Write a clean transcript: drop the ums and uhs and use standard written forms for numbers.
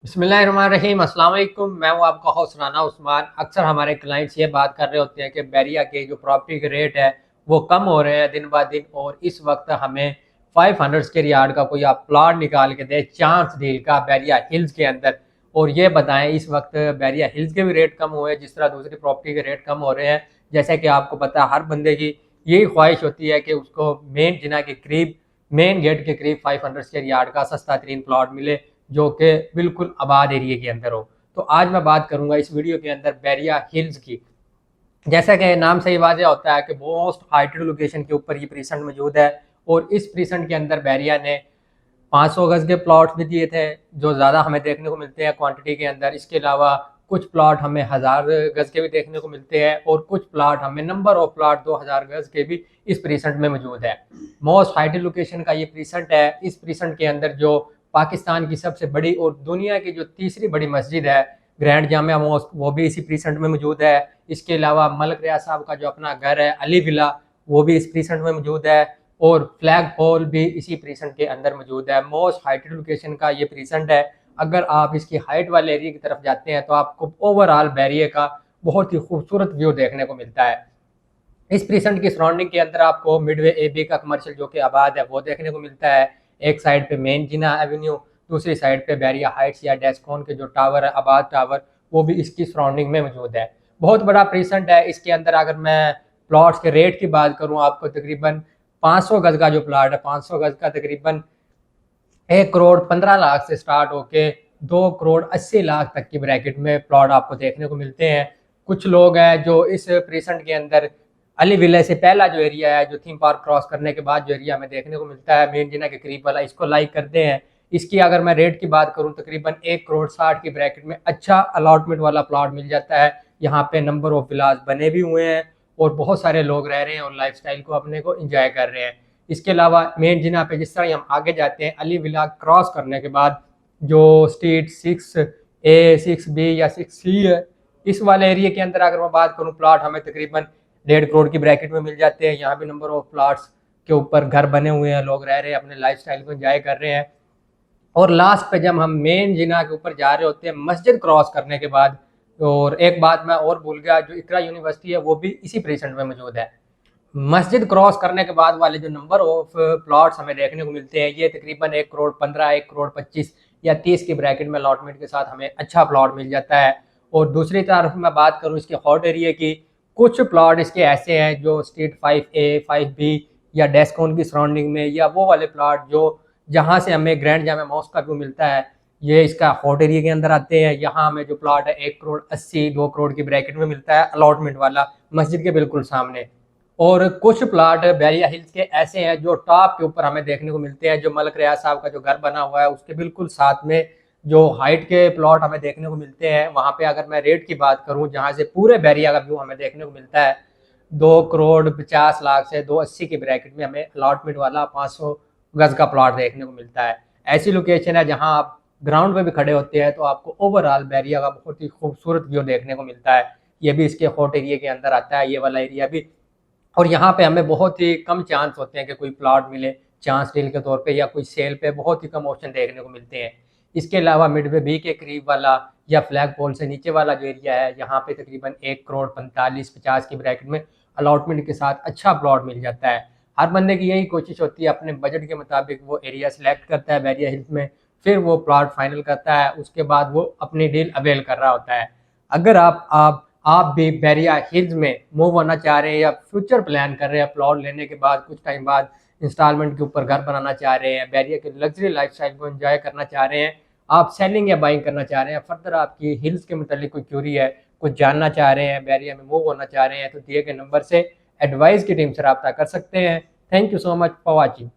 बिस्मिल्लाहिर्रहमानिर्रहीम, अस्सलाम वालेकुम। मैं हूं आपका होस्ट राना उस्मान। अक्सर हमारे क्लाइंट्स ये बात कर रहे होते हैं कि बैरिया के जो प्रॉपर्टी के रेट है वो कम हो रहे हैं दिन ब दिन, और इस वक्त हमें 500 स्क्वायर यार्ड का कोई आप प्लॉट निकाल के दे चांस डील का बैरिया हिल्स के अंदर। और ये बताएं इस वक्त बैरिया हिल्स के भी रेट कम हुए जिस तरह दूसरी प्रॉपर्टी के रेट कम हो रहे हैं। जैसा कि आपको पता है, हर बंदे की यही ख्वाहिश होती है कि उसको मेन जिना के करीब, मेन गेट के करीब 500 स्क्वायर यार्ड का सस्ता तरीन प्लॉट मिले जो कि बिल्कुल आबाद एरिया के अंदर हो। तो आज मैं बात करूंगा इस वीडियो के अंदर बैरिया हिल्स की। जैसा कि नाम से ही वाज़ेह होता है कि मोस्ट हाइटेड लोकेशन के ऊपर ये प्रीसेंट मौजूद है, और इस प्रीसेंट के अंदर बैरिया ने 500 गज के प्लॉट भी दिए थे जो ज़्यादा हमें देखने को मिलते हैं क्वांटिटी के अंदर। इसके अलावा कुछ प्लॉट हमें 1000 गज के भी देखने को मिलते हैं, और कुछ प्लॉट हमें नंबर ऑफ प्लॉट 2000 गज के भी इस प्रीसेंट में मौजूद है। मोस्ट हाइटेड लोकेशन का ये प्रीसेंट है। इस प्रीसेंट के अंदर जो पाकिस्तान की सबसे बड़ी और दुनिया की जो तीसरी बड़ी मस्जिद है ग्रैंड जामिया मॉस्क, वो भी इसी प्रीसेंट में मौजूद है। इसके अलावा मलक रियाज साहब का जो अपना घर है अली विला, वो भी इस प्रीसेंट में मौजूद है, और फ्लैग हॉल भी इसी प्रीसेंट के अंदर मौजूद है। मोस्ट हाइटेड लोकेशन का ये प्रीसेंट है। अगर आप इसकी हाइट वाले एरिया की तरफ जाते हैं तो आपको ओवरऑल बैरिया का बहुत ही खूबसूरत व्यू देखने को मिलता है। इस प्रीसेंट की सराउंडिंग के अंदर आपको मिडवे एबी का कमर्शियल जो कि आबाद है वो देखने को मिलता है। एक साइड पे मेन जिना एवेन्यू, दूसरी साइड पे बैरिया हाइट्स या डेस्कॉन के जो टावर है आबाद टावर, वो भी इसकी सराउंडिंग में मौजूद है। बहुत बड़ा प्रीसेंट है। इसके अंदर अगर मैं प्लॉट्स के रेट की बात करूँ, आपको तकरीबन 500 गज का जो प्लाट है, 500 गज का तकरीबन 1 करोड़ 15 लाख से स्टार्ट होके 2 करोड़ 80 लाख तक की ब्रैकेट में प्लॉट आपको देखने को मिलते हैं। कुछ लोग हैं जो इस प्रीसेंट के अंदर अली विले से पहला जो एरिया है, जो थीम पार्क क्रॉस करने के बाद जो एरिया हमें देखने को मिलता है मेन जिना के करीब वाला, इसको लाइक करते हैं। इसकी अगर मैं रेट की बात करूं, तकरीबन 1 करोड़ 60 की ब्रैकेट में अच्छा अलॉटमेंट वाला प्लॉट मिल जाता है। यहाँ पे नंबर ऑफ विलास बने भी हुए हैं और बहुत सारे लोग रह रहे हैं और लाइफस्टाइल को अपने को एंजॉय कर रहे हैं। इसके अलावा मेन जिना पे जिस तरह हम आगे जाते हैं, अली विला क्रॉस करने के बाद जो स्ट्रीट 6A 6B या 6C है, इस वाले एरिया के अंदर अगर मैं बात करूं, प्लॉट हमें तकरीबन 1.5 करोड़ की ब्रैकेट में मिल जाते हैं। यहाँ भी नंबर ऑफ प्लॉट्स के ऊपर घर बने हुए हैं, लोग रह रहे हैं, अपने लाइफस्टाइल को एंजॉय कर रहे हैं। और लास्ट पे जब हम मेन जिना के ऊपर जा रहे होते हैं मस्जिद क्रॉस करने के बाद, और एक बात मैं और भूल गया, जो इकरा यूनिवर्सिटी है वो भी इसी प्रीसेंट में मौजूद है। मस्जिद क्रॉस करने के बाद वाले जो नंबर ऑफ प्लॉट्स हमें देखने को मिलते हैं, ये तकरीबन 1 करोड़ 15 1 करोड़ 25 या 30 की ब्रैकेट में अलॉटमेंट के साथ हमें अच्छा प्लॉट मिल जाता है। और दूसरी तरफ मैं बात करूँ इसके हॉट एरिया की, कुछ प्लॉट इसके ऐसे हैं जो स्ट्रीट 5A 5B या डेस्कॉन की सराउंडिंग में, या वो वाले प्लॉट जो जहाँ से हमें ग्रैंड जामिया मॉस्क का व्यू मिलता है, ये इसका हॉट एरिया के अंदर आते हैं। यहाँ हमें जो प्लॉट है 1 करोड़ 80 2 करोड़ की ब्रैकेट में मिलता है अलॉटमेंट वाला, मस्जिद के बिल्कुल सामने। और कुछ प्लाट बैरिया हिल्स के ऐसे हैं जो टॉप के ऊपर हमें देखने को मिलते हैं, जो मलक रियाज साहब का जो घर बना हुआ है उसके बिल्कुल साथ में जो हाइट के प्लॉट हमें देखने को मिलते हैं। वहाँ पे अगर मैं रेट की बात करूँ, जहाँ से पूरे बैरिया का व्यू हमें देखने को मिलता है, 2 करोड़ 50 लाख से 280 की ब्रैकेट में हमें अलॉटमेंट वाला 500 गज का प्लॉट देखने को मिलता है। ऐसी लोकेशन है जहाँ आप ग्राउंड पे भी खड़े होते हैं तो आपको ओवरऑल बैरिया का बहुत ही खूबसूरत व्यू देखने को मिलता है। ये भी इसके हॉट एरिया के अंदर आता है, ये वाला एरिया भी। और यहाँ पे हमें बहुत ही कम चांस होते हैं कि कोई प्लॉट मिले चांस डील के तौर पे, या कोई सेल पे बहुत ही कम ऑप्शन देखने को मिलते हैं। इसके अलावा मिडवे बी के करीब वाला या फ्लैग पोल से नीचे वाला जो एरिया है, यहाँ पे तकरीबन 1 करोड़ 45 50 की ब्रैकेट में अलॉटमेंट के साथ अच्छा प्लॉट मिल जाता है। हर बंदे की यही कोशिश होती है, अपने बजट के मुताबिक वो एरिया सिलेक्ट करता है बैरिया हिल्स में, फिर वो प्लॉट फाइनल करता है, उसके बाद वो अपनी डील अवेल कर रहा होता है। अगर आप भी बैरिया हिल्स में मूव होना चाह रहे हैं या फ्यूचर प्लान कर रहे हैं, प्लॉट लेने के बाद कुछ टाइम बाद इंस्टॉलमेंट के ऊपर घर बनाना चाह रहे हैं, बैरिया के लग्जरी लाइफस्टाइल को एंजॉय करना चाह रहे हैं, आप सेलिंग या बाइंग करना चाह रहे हैं, फर्दर आपकी हिल्स के मतलब कोई क्यूरी है, कुछ जानना चाह रहे हैं, बैरिया में मूव होना चाह रहे हैं, तो दिए गए नंबर से एडवाइस की टीम से रब्ता कर सकते हैं। Thank you so much for watching.